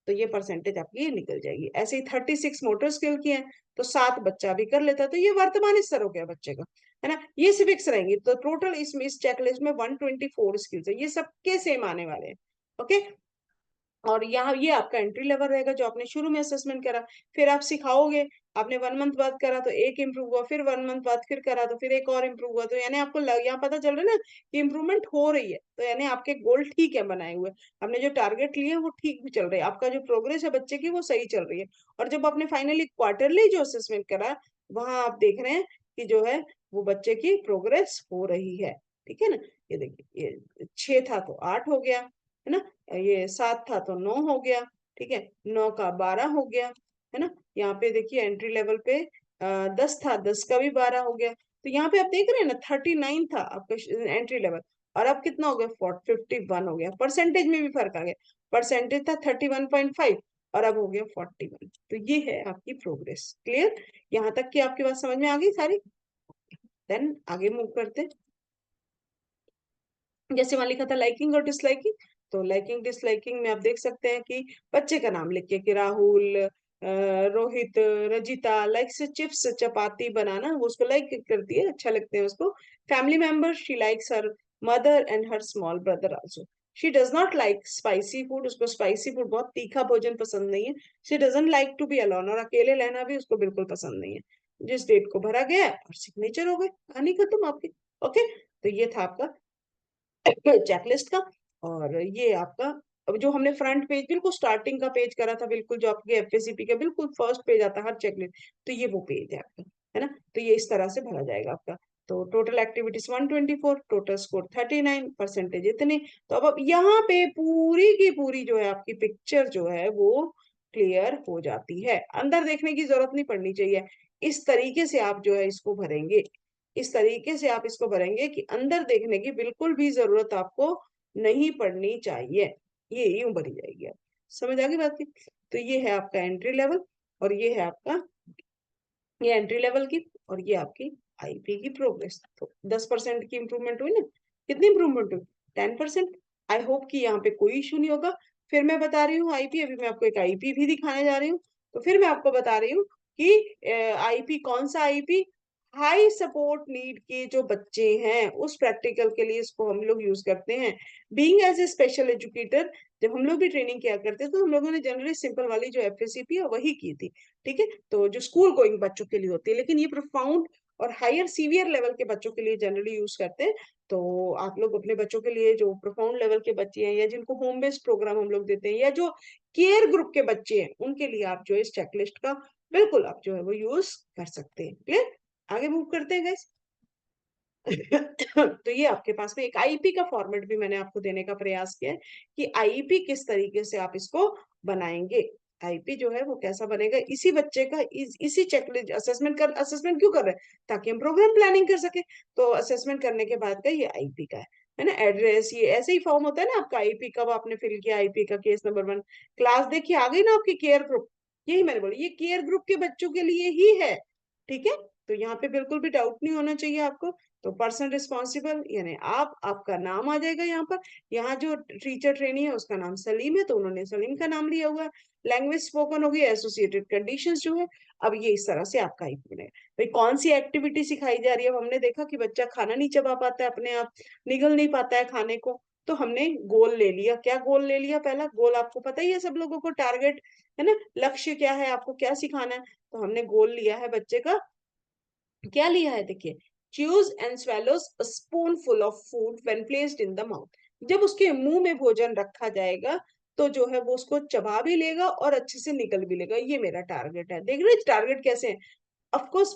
A: तो ये परसेंटेज आपकी निकल जाएगी। ऐसे ही 36 मोटर स्किल की है, तो 7 बच्चा भी कर लेता है, तो ये वर्तमान स्तर हो गया बच्चे का, है ना। ये सिविक्स रहेंगी, तो टोटल इसमें इस चेकलिस्ट में 124 स्किल्स है, ये सबके सेम आने वाले हैं। ओके, और यहाँ ये आपका एंट्री लेवल रहेगा जो आपने शुरू में असेसमेंट करा, फिर आप सिखाओगे। आपने 1 मंथ बाद करा तो एक इम्प्रूव हुआ, फिर 1 मंथ बाद फिर करा तो फिर एक और इम्प्रूव हुआ, तो यानी आपको यहाँ पता चल रहा है ना कि इम्प्रूवमेंट हो रही है, तो यानी आपके गोल ठीक है बनाए हुए, आपने जो टारगेट लिए वो ठीक भी चल रहे हैं, आपका जो प्रोग्रेस है बच्चे की वो सही चल रही है। और जब आपने फाइनली क्वार्टरली जो असेसमेंट करा, वहां आप देख रहे हैं कि जो है वो बच्चे की प्रोग्रेस हो रही है, ठीक है ना। ये देखिए, ये 6 था तो 8 हो गया, है ना, ये 7 था तो 9 हो गया, ठीक है, 9 का 12 हो गया, है ना। यहाँ पे देखिए एंट्री लेवल पे 10 था, 10 का भी 12 हो गया। तो यहाँ पे आप देख रहे हैं ना 39 था आपका एंट्री लेवल, और अब कितना हो गया 51 हो गया। परसेंटेज में भी फर्क आ गया, परसेंटेज था 31.5 और अब हो गया 41। तो ये है आपकी प्रोग्रेस। क्लियर, यहाँ तक कि आपकी बात समझ में आ गई सारी। देन आगे मूव करते हैं। जैसे वहां लिखा था लाइकिंग और डिसलाइकिंग, तो लाइकिंग डिसलाइकिंग में आप देख सकते हैं कि बच्चे का नाम लिख के कि राहुल, रोहित, रजिता लाइक से चिप्स चपाती बनाना, वो उसको लाइक करती है, अच्छा लगते हैं उसको। Family member, she likes her mother and her small brother also. She does not like spicy food, उसको स्पाइसी फूड बहुत तीखा भोजन पसंद नहीं है। She doesn't like to be alone, और अकेले रहना भी उसको बिल्कुल पसंद नहीं है। जिस डेट को भरा गया है और सिग्नेचर हो गए, कहानी खत्म आपकी। ओके, तो ये था आपका चेकलिस्ट का। और ये आपका, अब जो हमने फ्रंट पेज बिल्कुल स्टार्टिंग का पेज करा था, बिल्कुल जो आपके एफएसीपी का बिल्कुल फर्स्ट पेज आता है हर चेकलिस्ट, तो ये वो पेज है आपका, है ना। तो ये इस तरह से भरा जाएगा आपका। तो total activities 124, total score 39, percentage इतने। तो अब यहाँ पे पूरी की पूरी जो है आपकी पिक्चर जो है वो क्लियर हो जाती है, अंदर देखने की जरूरत नहीं पड़नी चाहिए। इस तरीके से आप जो है इसको भरेंगे, इस तरीके से आप इसको भरेंगे कि अंदर देखने की बिल्कुल भी जरूरत आपको नहीं पड़नी चाहिए, ये यूं भरी जाएगी। आप समझ आ गई बात की। तो ये है आपका एंट्री लेवल, और ये है आपका, ये एंट्री लेवल की, और ये आपकी आईपी की प्रोग्रेस। तो 10% की इंप्रूवमेंट हुई ना, कितनी इंप्रूवमेंट हुई, 10%। आई होप कि यहाँ पे कोई इशू नहीं होगा। फिर मैं बता रही हूँ आईपी, अभी मैं आपको एक आईपी भी दिखाने जा रही हूँ। तो फिर मैं आपको बता रही हूँ कि आईपी कौन सा आईपी, हाई सपोर्ट नीड के जो बच्चे हैं उस प्रैक्टिकल के लिए इसको हम लोग यूज करते हैं। Being as a special educator, जब हम लोग भी ट्रेनिंग किया करते थे तो हम लोगों ने जनरली सिंपल वाली जो एफएसीपी है वही की थी, ठीक है, तो जो स्कूल गोइंग बच्चों के लिए होती है। लेकिन ये प्रोफाउंड और हायर सीवियर लेवल के बच्चों के लिए जनरली यूज करते हैं। तो आप लोग अपने बच्चों के लिए, जो प्रोफाउंड लेवल के बच्चे हैं या जिनको होम बेस्ड प्रोग्राम हम लोग देते हैं, या जो केयर ग्रुप के बच्चे हैं, उनके लिए आप जो है इस चेकलिस्ट का बिल्कुल आप जो है वो यूज कर सकते हैं। क्लियर, आगे मूव करते हैं गाइस। तो ये आपके पास में एक आईपी का फॉर्मेट भी मैंने आपको देने का प्रयास किया है कि आईपी किस तरीके से आप इसको बनाएंगे। आईपी जो है वो कैसा बनेगा, इसी बच्चे का इसी चेकलिस्ट असेसमेंट क्यों कर रहे हैं, ताकि हम प्रोग्राम प्लानिंग कर सके। तो असेसमेंट करने के बाद का ये आईपी का है ना। एड्रेस ये ऐसे ही फॉर्म होता है ना आपका, आईपी कब आपने फिल किया, आईपी का केस नंबर 1, क्लास देखिए आ गई ना आपकी केयर ग्रुप, यही मैंने बोला, ये केयर ग्रुप के बच्चों के लिए ही है, ठीक है। तो यहाँ पे बिल्कुल भी डाउट नहीं होना चाहिए आपको। तो पर्सन रिस्पॉन्सिबल यानी आप, आपका नाम आ जाएगा यहाँ पर। यहाँ जो टीचर ट्रेनी है उसका नाम सलीम है, तो उन्होंने सलीम का नाम लिया हुआ है। लैंग्वेज स्पोकन होगी, एसोसिएटेड कंडीशंस जो है। अब ये इस तरह से आपका एक बनेगा। भाई कौन सी एक्टिविटी सिखाई जा रही है, अब हमने देखा कि बच्चा खाना नहीं चबा पाता है अपने आप, निगल नहीं पाता है खाने को, तो हमने गोल ले लिया। क्या गोल ले लिया, पहला गोल आपको पता ही है सब लोगों को, टारगेट, है ना, लक्ष्य क्या है, आपको क्या सिखाना है। तो हमने गोल लिया है बच्चे का, क्या लिया है देखिए, choose and swallows a spoonful of food when placed in the mouth. जब उसके मुंह में भोजन रखा जाएगा तो जो है वो उसको चबा भी लेगा और अच्छे से निकल भी लेगा, ये मेरा टारगेट है। देख रहे टारगेट कैसे है, ऑफकोर्स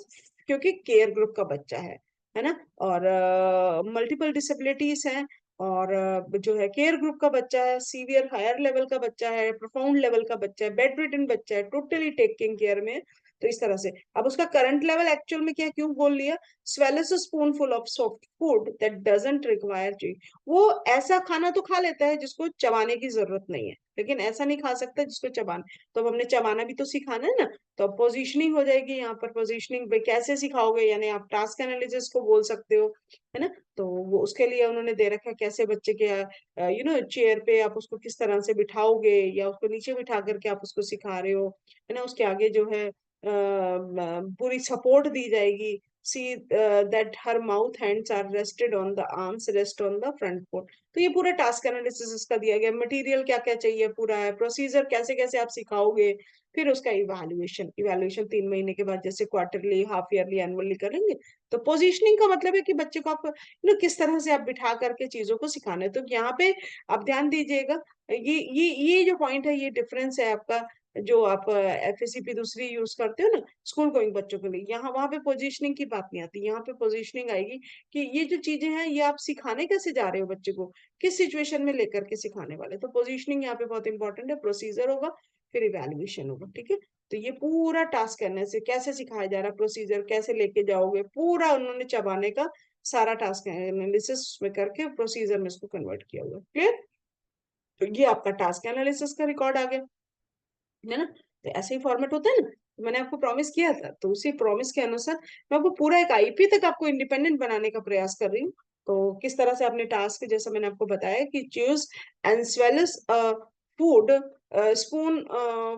A: क्योंकि केयर ग्रुप का बच्चा है ना, और मल्टीपल डिसेबिलिटीज हैं, और जो है केयर ग्रुप का बच्चा है, सीवियर हायर लेवल का बच्चा है, प्रोफाउंड लेवल का बच्चा है, बेड रिडन बच्चा है, टोटली टेकिंग केयर में। तो इस तरह से अब उसका करंट लेवल एक्चुअल में क्या, क्यों बोल लिया, swallows spoonful of soft food that doesn't require chew. वो ऐसा खाना तो खा लेता है जिसको चबाने की जरूरत नहीं है, लेकिन ऐसा नहीं खा सकता जिसको चबाना। तो अब हमने चबाना भी तो सिखाना है ना। तो अब पोजीशनिंग हो जाएगी यहाँ पर। पोजीशनिंग कैसे सिखाओगे, यानी आप टास्क एनालिसिस को बोल सकते हो, है ना। तो वो उसके लिए उन्होंने दे रखा है कैसे बच्चे के चेयर पे आप उसको किस तरह से बिठाओगे, या उसको नीचे बिठा करके आप उसको सिखा रहे हो, है ना। उसके आगे जो है पूरी सपोर्ट दी जाएगी। See that her mouth hands are rested on the arms, rest on the front foot. तो ये पूरा टास्क एनालिसिस इसका दिया गया। मटेरियल क्या क्या चाहिए पूरा है, प्रोसीजर कैसे कैसे आप सिखाओगे, फिर उसका इवैल्यूएशन। इवैल्यूएशन 3 महीने के बाद, जैसे क्वार्टरली, हाफ ईयरली, एनुअली करेंगे। तो पोजीशनिंग का मतलब है कि बच्चे को आप किस तरह से आप बिठा करके चीजों को सिखाना है। तो यहाँ पे आप ध्यान दीजिएगा, ये जो पॉइंट है, ये डिफरेंस है आपका। जो आप एफएसीपी दूसरी यूज करते हो ना स्कूल गोइंग बच्चों के लिए, यहाँ वहां पे पोजीशनिंग की बात नहीं आती। यहाँ पे पोजीशनिंग आएगी कि ये जो चीजें हैं ये आप सिखाने कैसे जा रहे हो बच्चे को, किस सिचुएशन में लेकर के सिखाने वाले। तो पोजीशनिंग यहाँ पे बहुत इंपॉर्टेंट है। प्रोसीजर होगा, फिर इवेल्युएशन होगा, ठीक है। तो ये पूरा टास्क करने से कैसे सिखाया जा रहा है, प्रोसीजर कैसे लेके जाओगे, पूरा उन्होंने चबाने का सारा टास्क एनालिसिस में करके प्रोसीजर में इसको कन्वर्ट किया हुआ। क्लियर। तो ये आपका टास्क एनालिसिस का रिकॉर्ड आ गया, है ना। तो ऐसे ही फॉर्मेट होता है ना। तो मैंने आपको प्रॉमिस किया था, तो उसी प्रॉमिस के अनुसार मैं आपको पूरा एक आईपी तक आपको इंडिपेंडेंट बनाने का प्रयास कर रही हूँ। तो किस तरह से आपने टास्क, जैसा मैंने आपको बताया कि chews and swallows food spoon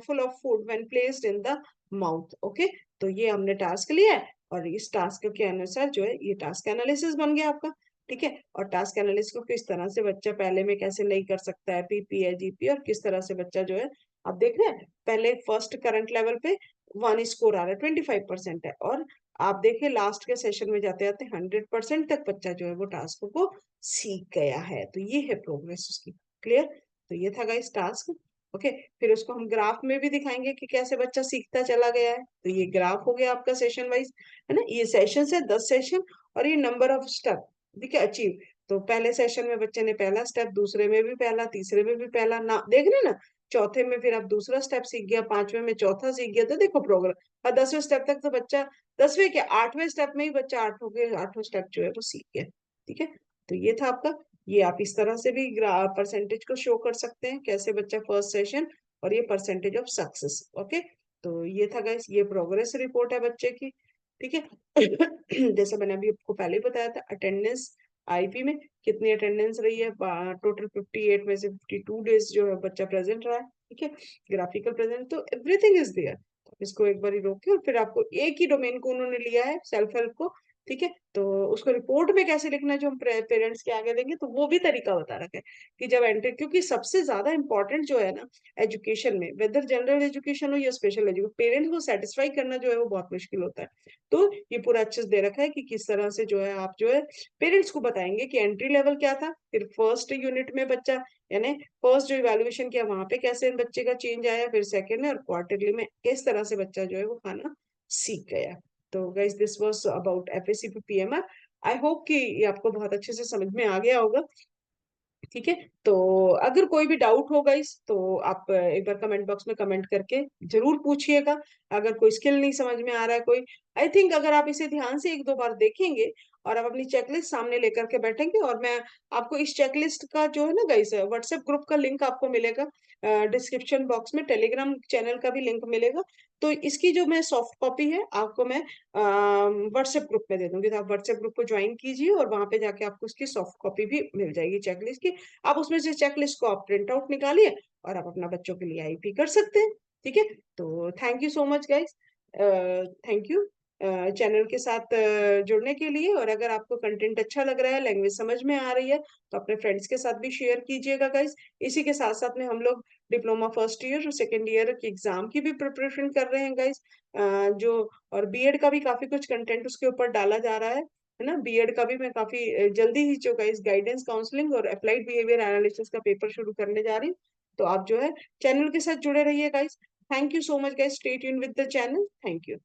A: full of food when placed in the mouth. Okay, तो ये हमने टास्क लिया है, और इस टास्क के अनुसार जो है ये टास्क एनालिसिस बन गया आपका। ठीक है। और टास्क एनालिसिस को किस तरह से बच्चा पहले में कैसे नहीं कर सकता है, पीपी है, जीपी, और किस तरह से बच्चा जो है, आप देख रहे हैं पहले फर्स्ट करंट लेवल पे 1 स्कोर आ रहा है, 25% है, और आप देखिए लास्ट के सेशन में जाते जाते 100% तक बच्चा जो है वो टास्क को सीख गया है। तो ये है प्रोग्रेस उसकी। क्लियर। तो ये था गाइस टास्क। ओके, फिर उसको हम ग्राफ में भी दिखाएंगे कि कैसे बच्चा सीखता चला गया है। तो ये ग्राफ हो गया आपका सेशन वाइज, है ना। ये सेशन है 10 सेशन, और ये नंबर ऑफ स्टेप, ठीक है, अचीव। तो पहले सेशन में बच्चे ने पहला स्टेप, दूसरे में भी पहला, तीसरे में भी पहला, ना देख रहे हैं ना। चौथे में फिर आप दूसरा स्टेप सीख गया, पांचवें में चौथा सीख गया। तो देखो प्रोग्रेस। और 10वें स्टेप तक तो बच्चा, 10वें के 8वें स्टेप में ही बच्चा आठों के आठों स्टेप जो है वो सीख गया। ठीक है। तो ये था आपका। ये आप इस तरह से भी परसेंटेज को शो कर सकते हैं, कैसे बच्चा फर्स्ट सेशन, और ये परसेंटेज ऑफ सक्सेस। ओके। तो ये था गाइस, ये प्रोग्रेस रिपोर्ट है बच्चे की। ठीक है। जैसे मैंने अभी आपको पहले ही बताया था, अटेंडेंस आईपी में कितनी अटेंडेंस रही है, टोटल 58 में से 52 डेज जो है बच्चा प्रेजेंट रहा है। ठीक है। ग्राफिकल प्रेजेंट, तो एवरीथिंग इज देयर। इसको एक बार रोके, और फिर आपको एक ही डोमेन को उन्होंने लिया है, सेल्फ हेल्प को। ठीक है। तो उसको रिपोर्ट में कैसे लिखना है जो हम पेरेंट्स के आगे देंगे, तो वो भी तरीका बता रखा है कि जब एंट्री, क्योंकि सबसे ज्यादा इंपॉर्टेंट जो है ना एजुकेशन में, वेदर जनरल एजुकेशन हो या स्पेशल एजुकेशन, पेरेंट्स को सेटिस्फाई करना जो है वो बहुत मुश्किल होता है। तो ये पूरा अच्छे से दे रखा है कि किस तरह से जो है आप जो है पेरेंट्स को बताएंगे कि एंट्री लेवल क्या था, फिर फर्स्ट यूनिट में बच्चा, यानी फर्स्ट जो इवैल्यूएशन किया वहां पे कैसे बच्चे का चेंज आया, फिर सेकेंड में और क्वार्टरली में किस तरह से बच्चा जो है वो खाना सीख गया। तो guys this was about FACP PMR. I hope कि ये आपको बहुत अच्छे से समझ में आ गया होगा। ठीक है। तो अगर कोई भी डाउट होगा इस, तो आप एक बार कमेंट बॉक्स में कमेंट करके जरूर पूछिएगा। अगर कोई स्किल नहीं समझ में आ रहा है कोई, आई थिंक अगर आप इसे ध्यान से एक दो बार देखेंगे, और आप अपनी चेकलिस्ट सामने लेकर के बैठेंगे, और मैं आपको इस चेकलिस्ट का जो है ना गाइस व्हाट्सएप ग्रुप का लिंक आपको मिलेगा, डिस्क्रिप्शन बॉक्स में टेलीग्राम चैनल का भी लिंक मिलेगा। तो इसकी जो मैं सॉफ्ट कॉपी है आपको मैं व्हाट्सएप ग्रुप में दे दूंगी। तो आप व्हाट्सएप ग्रुप को ज्वाइन कीजिए, और वहां पे जाके आपको उसकी सॉफ्ट कॉपी भी मिल जाएगी चेकलिस्ट की। आप उसमें से चेकलिस्ट को आप प्रिंट आउट निकालिए, और आप अपना बच्चों के लिए आईपी कर सकते हैं। ठीक है। तो thank you so much guys, thank you channel के साथ जुड़ने के लिए। और अगर आपको कंटेंट अच्छा लग रहा है, लैंग्वेज समझ में आ रही है, तो अपने फ्रेंड्स के साथ भी शेयर कीजिएगा गाइस। इसी के साथ साथ में हम लोग डिप्लोमा फर्स्ट ईयर और सेकेंड ईयर की एग्जाम की भी प्रिपरेशन कर रहे हैं गाइस। जो और बीएड का भी काफी कुछ कंटेंट उसके ऊपर डाला जा रहा है ना। बीएड का भी मैं काफी जल्दी ही जो गाइस गाइडेंस काउंसलिंग और अप्लाइड बिहेवियर एनालिसिस का पेपर शुरू करने जा रही हूँ। तो आप जो है चैनल के साथ जुड़े रहिए guys. Thank you so much guys, stay tune with the channel. Thank you.